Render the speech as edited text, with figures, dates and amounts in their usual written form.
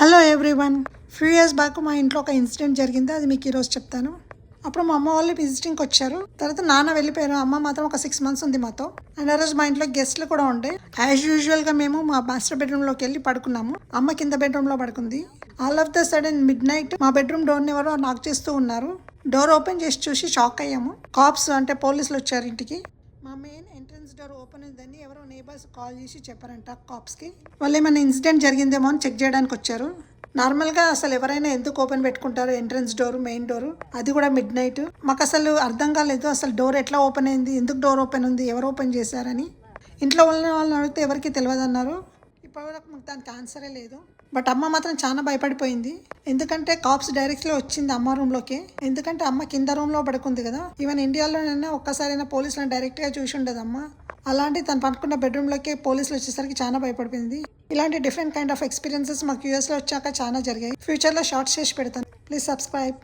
Hello everyone. Few years back మా ఇంట్లో ఒక ఇన్సిడెంట్ జరిగింది, అది మీకు ఈరోజు చెప్తాను. అప్పుడు మా అమ్మ వాళ్ళు విజిటింగ్కి వచ్చారు. తర్వాత నాన్న వెళ్ళిపోయారు. అమ్మ మాత్రం ఒక 6 months ఉంది మాతో. అండ్ ఆ రోజు మా ఇంట్లో గెస్ట్లు కూడా ఉండే. యాజ్ యూజువల్గా మేము మా మాస్టర్ బెడ్రూమ్లోకి వెళ్ళి పడుకున్నాము. అమ్మ కింద బెడ్రూమ్లో పడుకుంది. All of the sudden midnight మా బెడ్రూమ్ డోర్ని ఎవరో నాక్ చేస్తూ ఉన్నారు. డోర్ ఓపెన్ చేసి చూసి షాక్ అయ్యాము. కాప్స్ అంటే పోలీసులు వచ్చారు ఇంటికి. మా మెయిన్ ఎంట్రన్స్ డోర్ ఓపెన్ ఉందని ఎవరో నేబర్స్ కాల్ చేసి చెప్పారంట కాప్స్కి. వాళ్ళు ఏమైనా ఇన్సిడెంట్ జరిగిందేమో అని చెక్ చేయడానికి వచ్చారు. నార్మల్గా అసలు ఎవరైనా ఎందుకు ఓపెన్ పెట్టుకుంటారు ఎంట్రన్స్ డోర్, మెయిన్ డోర్, అది కూడా మిడ్-నైట్. మాకు అసలు అర్థం కాలేదు, అసలు డోర్ ఎట్లా ఓపెన్ అయింది, ఎందుకు డోర్ ఓపెన్ ఉంది, ఎవరు ఓపెన్ చేశారని. ఇంట్లో ఉన్న వాళ్ళని అడిగితే ఎవరికి తెలియదు అన్నారు. ఇప్పటివరకు మాకు దానికి ఆన్సరే లేదు. బట్ అమ్మ మాత్రం చాలా భయపడిపోయింది. ఎందుకంటే కాప్స్ డైరెక్ట్గా వచ్చింది అమ్మ రూమ్లోకి. ఎందుకంటే అమ్మ కింద రూమ్లో పడుకుంది కదా. ఈవెన్ ఇండియాలోనైనా ఒక్కసారైనా పోలీసులను డైరెక్ట్గా చూసి ఉండదు అమ్మ. అలాంటి తను పడుకున్న బెడ్రూమ్లోకి పోలీసులు వచ్చేసరికి చాలా భయపడిపోయింది. ఇలాంటి డిఫరెంట్ కైండ్ ఆఫ్ ఎక్స్పీరియన్సెస్ మాకు యూఎస్లో వచ్చాక చాలా జరిగాయి. ఫ్యూచర్లో షార్ట్స్ చేసి పెడతాను. Please subscribe.